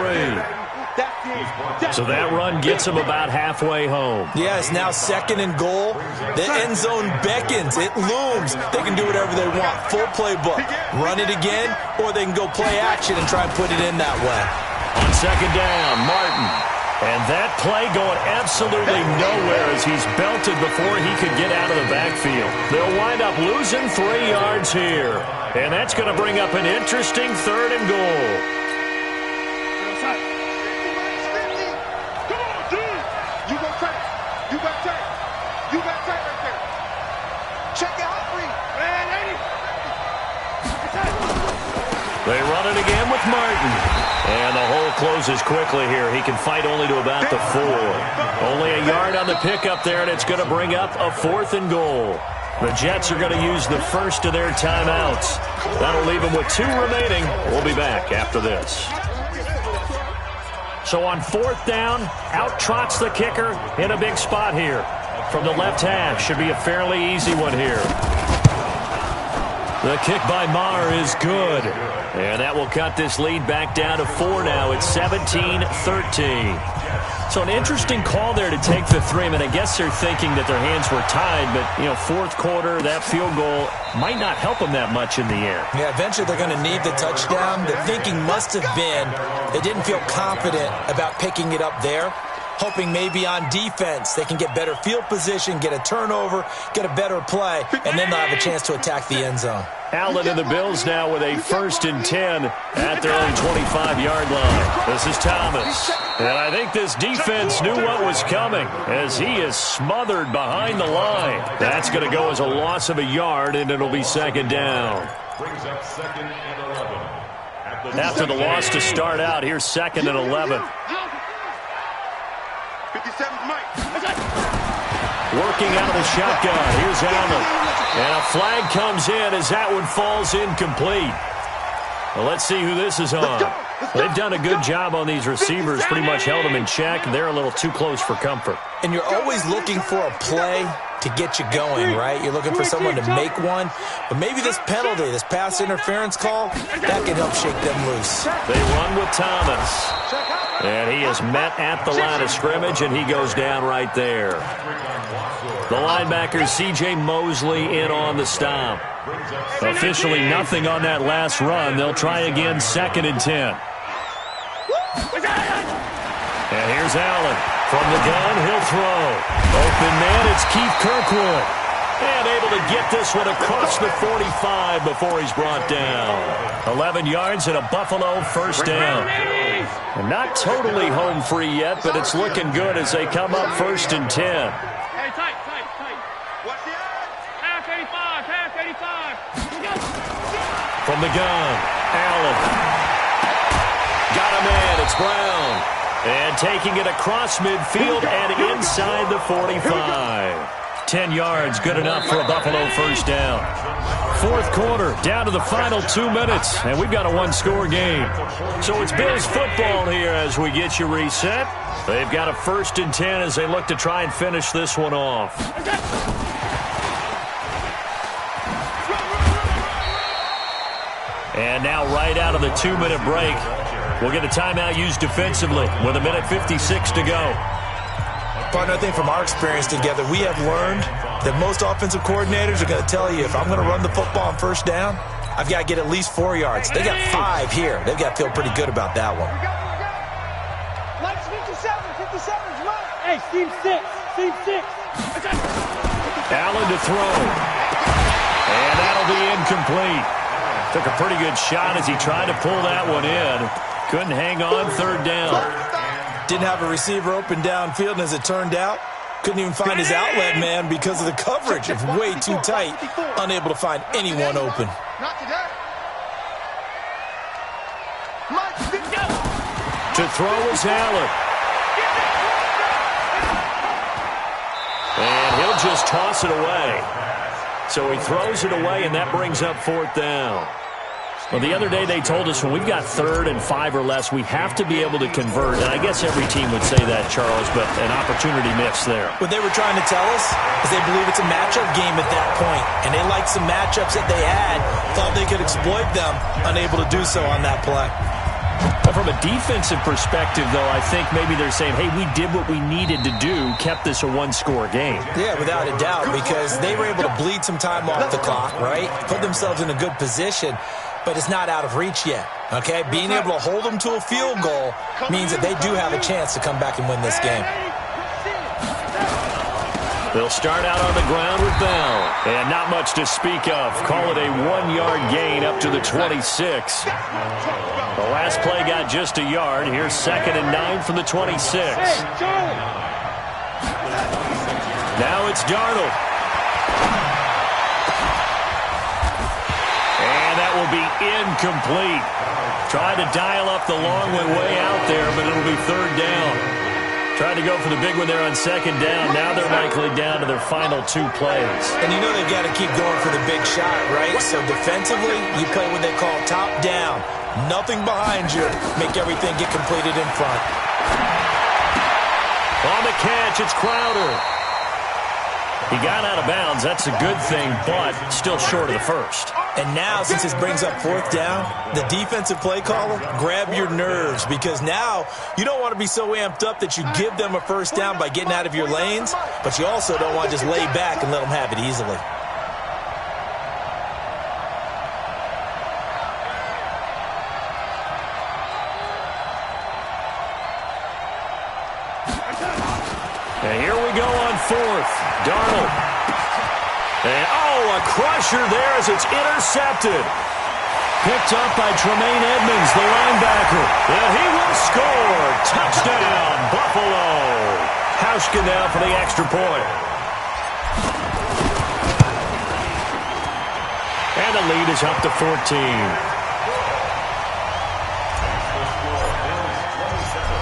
That's it. So that run gets them about halfway home. Yeah, it's now 2nd and goal. The end zone beckons. It looms. They can do whatever they want. Full playbook. Run it again, or they can go play action and try and put it in that way. On 2nd down, Martin. And that play going absolutely nowhere as he's belted before he could get out of the backfield. They'll wind up losing 3 yards here. And that's going to bring up an interesting 3rd and goal. They run it again with Martin. And the hole closes quickly here. He can fight only to about the 4. Only a yard on the pickup there, and it's going to bring up a 4th and goal. The Jets are going to use the first of their timeouts. That'll leave them with 2 remaining. We'll be back after this. So on 4th down, out trots the kicker in a big spot here. From the left half, should be a fairly easy one here. The kick by Maher is good. And that will cut this lead back down to 4 now. It's 17-13. So an interesting call there to take the 3. I mean, I guess they're thinking that their hands were tied, but, 4th quarter, that field goal might not help them that much in the air. Yeah, eventually they're going to need the touchdown. The thinking must have been they didn't feel confident about picking it up there, hoping maybe on defense they can get better field position, get a turnover, get a better play, and then they'll have a chance to attack the end zone. Allen and the Bills now with a 1st and 10 at their own 25-yard line. This is Thomas. And I think this defense knew what was coming as he is smothered behind the line. That's going to go as a loss of a yard, and it'll be 2nd down. Brings up 2nd and 11. After the loss to start out, here's 2nd and 11. 57's Mike. Working out of the shotgun. Here's Allen. And a flag comes in as that one falls incomplete. Well, let's see who this is on. They've done a good job on these receivers, pretty much held them in check. They're a little too close for comfort. And you're always looking for a play to get you going, right? You're looking for someone to make one. But maybe this penalty, this pass interference call, that can help shake them loose. They run with Thomas. And he is met at the line of scrimmage, and he goes down right there. The linebacker, C.J. Mosley, in on the stop. Officially nothing on that last run. They'll try again, 2nd and 10. And here's Allen. From the gun, he'll throw. Open man, it's Keith Kirkwood. And able to get this one across the 45 before he's brought down. 11 yards and a Buffalo 1st down. And not totally home free yet, but it's looking good as they come up 1st and 10. Hey, tight. Half 85. From the gun, Allen. Got a man, it's Brown. And taking it across midfield and inside the 45. 10 yards, good enough for a Buffalo 1st down. 4th quarter, down to the final 2 minutes, and we've got a 1-score game. So it's Bills football here as we get you reset. They've got a 1st and 10 as they look to try and finish this one off. And now right out of the 2-minute break, we'll get a timeout used defensively with 1:56 to go. Partner, I think from our experience together, we have learned that most offensive coordinators are going to tell you, if I'm going to run the football on 1st down, I've got to get at least 4 yards. They got 5 here. They've got to feel pretty good about that one. Mike's 57's Mike. Hey, Steve 6. Allen to throw. And that'll be incomplete. Took a pretty good shot as he tried to pull that one in. Couldn't hang on 3rd down. Didn't have a receiver open downfield, and as it turned out, couldn't even find his outlet man because of the coverage. It's way too tight, unable to find anyone open. Not today. To throw is Allen. And he'll just toss it away. So he throws it away, and that brings up 4th down. Well, the other day they told us when we've got 3rd and 5 or less, we have to be able to convert. And I guess every team would say that, Charles, but an opportunity missed there. What they were trying to tell us is they believe it's a matchup game at that point. And they liked some matchups that they had, thought they could exploit them, unable to do so on that play. But from a defensive perspective, though, I think maybe they're saying, hey, we did what we needed to do, kept this a one-score game. Yeah, without a doubt, because they were able to bleed some time off the clock, right? Put themselves in a good position, but it's not out of reach yet, okay? Being able to hold them to a field goal means that they do have a chance to come back and win this game. They'll start out on the ground with Bell. And not much to speak of. Call it a 1-yard gain up to the 26. The last play got just a yard. Here's 2nd and 9 from the 26. Now it's Darnold. And that will be incomplete. Tried to dial up the long way out there, but it'll be 3rd down. Tried to go for the big one there on 2nd down. Now they're likely down to their final 2 plays. And you know they've got to keep going for the big shot, right? So defensively, you play what they call top down. Nothing behind you. Make everything get completed in front. On the catch, it's Crowder. He got out of bounds. That's a good thing, but still short of the first. And now, since this brings up 4th down, the defensive play caller, grab your nerves, because now you don't want to be so amped up that you give them a 1st down by getting out of your lanes, but you also don't want to just lay back and let them have it easily. And here we go on 4th. Darnold. And, a crusher there as it's intercepted. Picked up by Tremaine Edmonds, the linebacker. And he will score. Touchdown, Buffalo. Hauschka now for the extra point. And the lead is up to 14.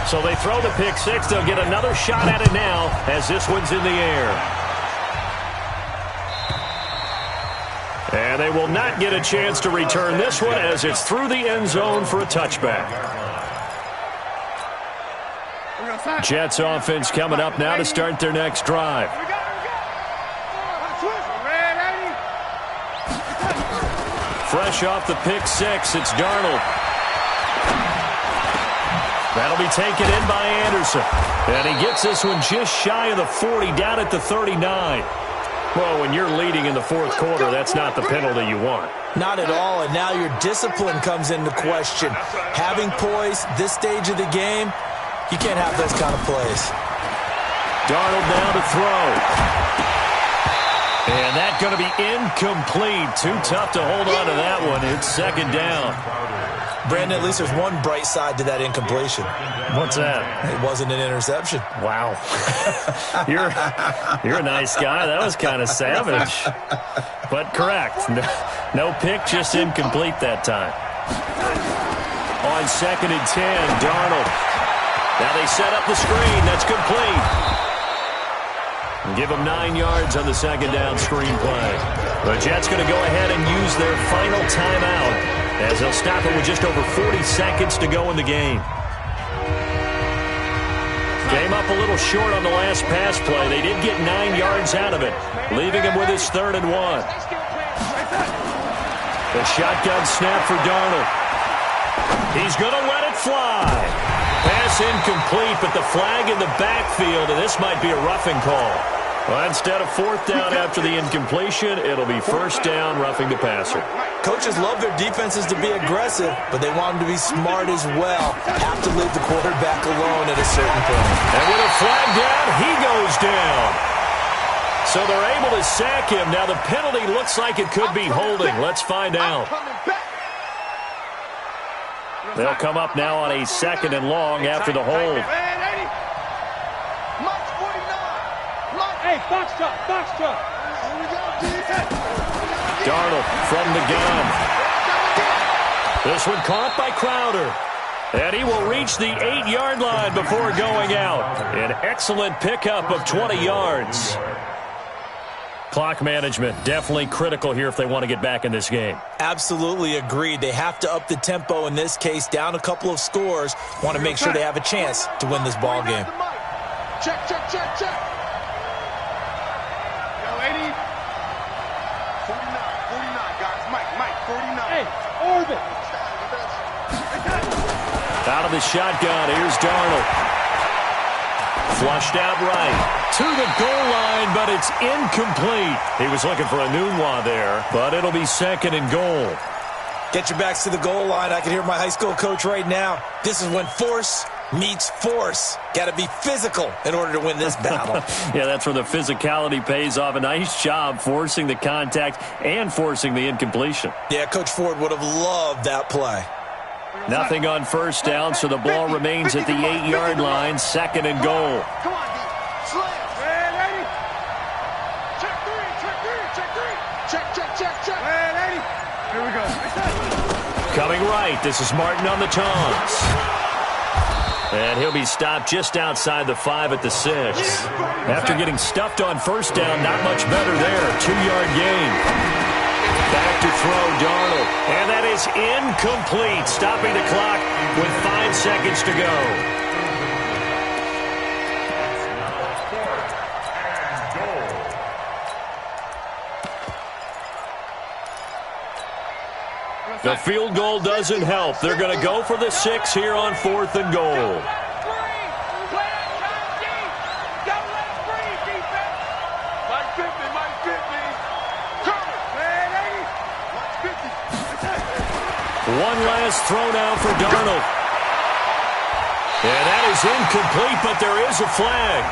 So they throw the pick 6. They'll get another shot at it now as this one's in the air. And they will not get a chance to return this one as it's through the end zone for a touchback. Jets offense coming up now to start their next drive. Fresh off the pick 6, it's Darnold. That'll be taken in by Anderson. And he gets this one just shy of the 40, down at the 39. Well, when you're leading in the 4th quarter, that's not the penalty you want. Not at all, and now your discipline comes into question. Having poise this stage of the game, you can't have those kind of plays. Darnold now to throw. And that's going to be incomplete. Too tough to hold on to that one. It's 2nd down. Brandon, at least there's one bright side to that incompletion. What's that? It wasn't an interception. Wow. You're a nice guy. That was kind of savage. But correct. No pick, just incomplete that time. On 2nd and 10, Darnold. Now they set up the screen. That's complete. Give them 9 yards on the 2nd down screen play. The Jets going to go ahead and use their final timeout as they'll stop it with just over 40 seconds to go in the game. Came up a little short on the last pass play. They did get 9 yards out of it, leaving him with his 3rd and 1. The shotgun snap for Darnold. He's going to let it fly. Pass incomplete, but the flag in the backfield, and this might be a roughing call. Well, instead of 4th down after the incompletion, it'll be 1st down, roughing the passer. Coaches love their defenses to be aggressive, but they want them to be smart as well. Have to leave the quarterback alone at a certain point. And with a flag down, he goes down. So they're able to sack him. Now the penalty looks like it could be holding. Let's find out. They'll come up now on a 2nd and long after the hold. Hey, box truck. Darnold from the gun. This one caught by Crowder. And he will reach the 8-yard line before going out. An excellent pickup of 20 yards. Clock management definitely critical here if they want to get back in this game. Absolutely agreed. They have to up the tempo in this case, down a couple of scores. Want to make sure they have a chance to win this ball game. Check. Yo, 80. 49, guys. Mike, 49. Hey, Orbit. Out of the shotgun, here's Darnold. Flushed out right to the goal line, but it's incomplete. He was looking for a Nunwa there, but it'll be 2nd and goal. Get your backs to the goal line. I can hear my high school coach right now. This is when force meets force. Got to be physical in order to win this battle. Yeah, that's where the physicality pays off. A nice job forcing the contact and forcing the incompletion. Yeah, Coach Ford would have loved that play. Nothing on first down, so the ball remains at the 8-yard line, 2nd and goal. Come on, D. Slam. Hey, lady. Check three. Hey, lady. Here we go. Coming right, this is Martin on the taunts. And he'll be stopped just outside the 5 at the 6. After getting stuffed on first down, not much better there. 2-yard gain. Back to throw, Darnold. And that is incomplete, stopping the clock with 5 seconds to go. The field goal doesn't help. They're going to go for the 6 here on 4th and goal. One last throw now for Darnold. And that is incomplete, but there is a flag.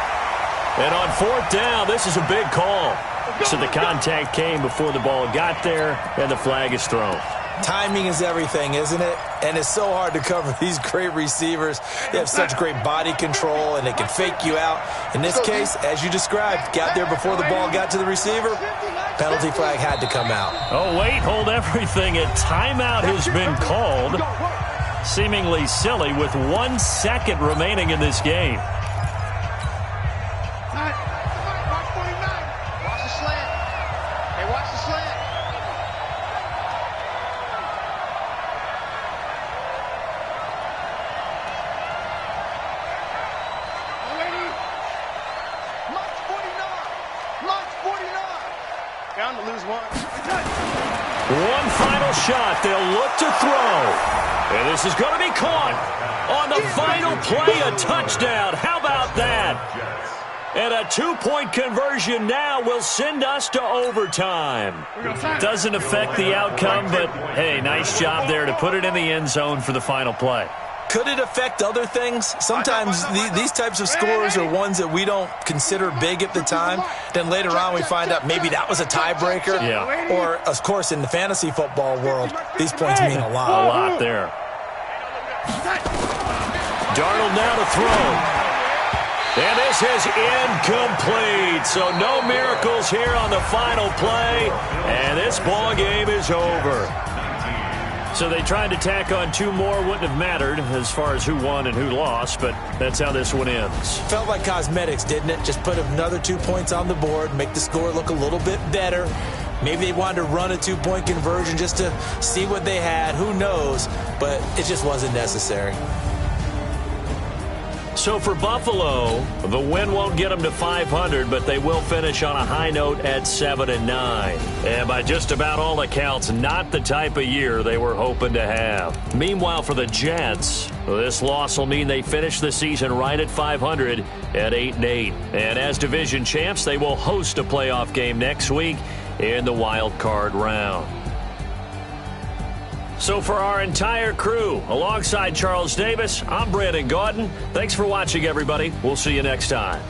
And on 4th down, this is a big call. So the contact came before the ball got there, and the flag is thrown. Timing is everything, isn't it? And it's so hard to cover these great receivers. They have such great body control, and they can fake you out. In this case, as you described, got there before the ball got to the receiver. Penalty flag had to come out. Oh, wait, hold everything. A timeout has been called. Seemingly silly with 1 second remaining in this game. Watch the slant. Hey, watch the slant. March 49. Down to lose 1. One final shot. They'll look to throw. And this is going to be caught on the final play, a touchdown. How about that? And a 2-point conversion now will send us to overtime. Doesn't affect the outcome, but, hey, nice job there to put it in the end zone for the final play. Could it affect other things? Sometimes these types of scores are ones that we don't consider big at the time. Then later on we find out maybe that was a tiebreaker. Yeah. Or, of course, in the fantasy football world, these points mean a lot. A lot there. Darnold now to throw. And this is incomplete. So no miracles here on the final play. And this ball game is over. So they tried to tack on 2 more. Wouldn't have mattered as far as who won and who lost, but that's how this one ends. Felt like cosmetics, didn't it? Just put another 2 points on the board, make the score look a little bit better. Maybe they wanted to run a 2-point conversion just to see what they had. Who knows? But it just wasn't necessary. So for Buffalo, the win won't get them to 500, but they will finish on a high note at 7-9. And by just about all accounts, not the type of year they were hoping to have. Meanwhile, for the Jets, this loss will mean they finish the season right at 500 at 8-8. And as division champs, they will host a playoff game next week in the wild card round. So for our entire crew, alongside Charles Davis, I'm Brandon Gaudin. Thanks for watching, everybody. We'll see you next time.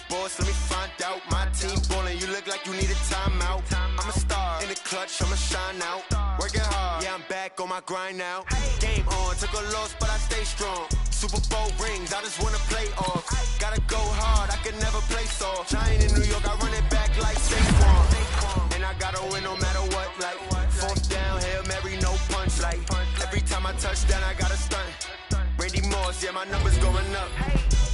boss, let me find out. My team ballin', you look like you need a timeout. I'm a star in the clutch, I'ma shine out. Working hard, yeah, I'm back on my grind now. Game on, took a loss, but I stay strong. Super Bowl rings, I just wanna play off. Gotta go hard, I can never play soft. Giant in New York, I run it back like Saquon. And I gotta win no matter what, like fourth down, Hail Mary, no punch. Like every time I touch down, I gotta stunt. Randy Moss, yeah, my numbers going up.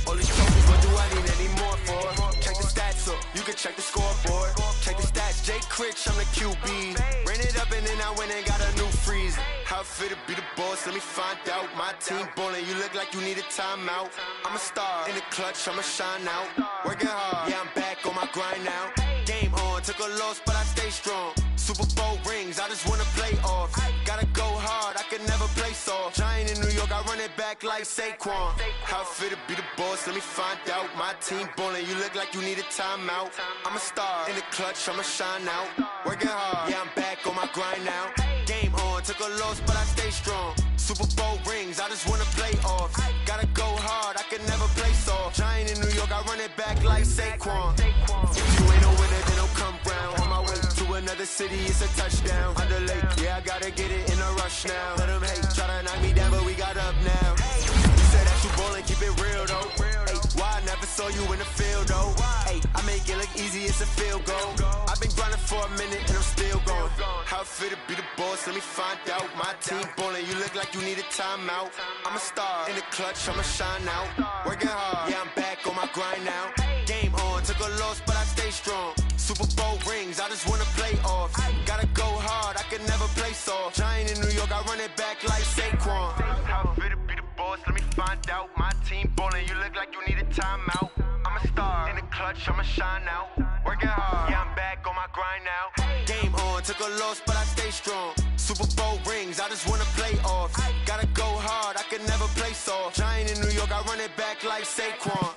All these trophies, what do I need any more for? Check the stats up, you can check the scoreboard. Check the stats, Jay Critch, I'm the QB. Ran it up and then I went and got a new freeze. How it fit to be the boss, let me find out. My team ballin', you look like you need a timeout. I'm a star in the clutch, I'ma shine out. Working hard, yeah, I'm back on my grind now. Game on, took a loss, but I stay strong. Super Bowl rings, I just wanna play off. Gotta go hard, I can never play soft. Giant in New York, I run it back like Saquon. How it fit to be the boss, let me find out. My team ballin', you look like you need a timeout. I'm a star in the clutch, I'ma shine out. Working hard, yeah, I'm back on my grind now. Game on, took a loss, but I stay strong. Super Bowl rings, I just wanna play off. Gotta go hard, I can never play soft. Giant in New York, I run it back like Saquon. If you ain't no winner, then don't come round. On my way to another city, it's a touchdown. Under lake, yeah, I gotta get it in a rush now. Let them hate, try to knock me down, but we got up now. You said that you ballin', keep it real though. Hey, why I never saw you in the field though? Hey, I make it look easy, it's a field goal. I've been grinding for a minute and I'm still going. How it fit to be the boss, let me find out. My team ballin', you look like you need a timeout. I'm a star in the clutch, I'ma shine out. Working hard, yeah, I'm back on my grind now. Game on, took a loss, but I stay strong. Super Bowl rings, I just wanna play off. Gotta go hard, I can never play soft. Giant in New York, I run it back like Saquon. How it fit to be the boss, let me find out. My team ballin', you look like you need a timeout. I'm a star in the clutch, I'ma shine out. Working hard, yeah, I'm back on my grind now. Game on, took a loss, but I stay strong. Super Bowl rings, I just wanna play off. Gotta go hard, I can never play soft. Giant in New York, I run it back like Saquon.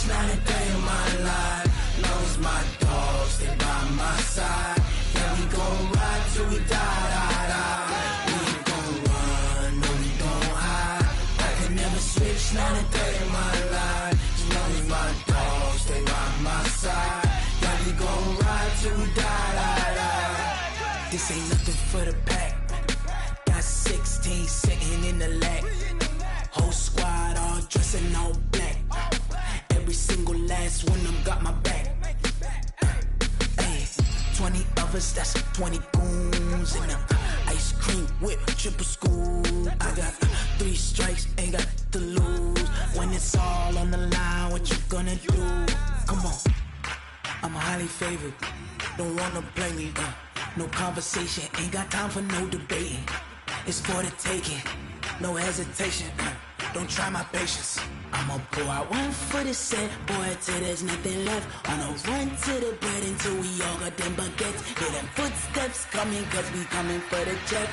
Not a day in my life. Long as my dogs stay by my side. Yeah, we gon' ride till we die, die, die. We ain't gon' run, no, we don't hide. I can never switch, not a day in my life. As long as my dogs stay by my side. Yeah, we gon' ride till we die, die, die. This ain't nothing for the pack. Got 16 sitting in the lag. Whole squad all dressing all black. Every single last one of them got my back. Ay, 20 of us, that's 20 goons. And ice cream whip, triple scoop. I got 3 strikes, ain't got to lose. When it's all on the line, what you gonna do? Come on, I'm highly favored. Don't wanna play me, no conversation. Ain't got time for no debating. It's for the taking, no hesitation. Don't try my patience. I'ma pour out one for the set, boy, till there's nothing left. On a run to the bread until we all got them baguettes. Hear them footsteps coming, cause we coming for the check.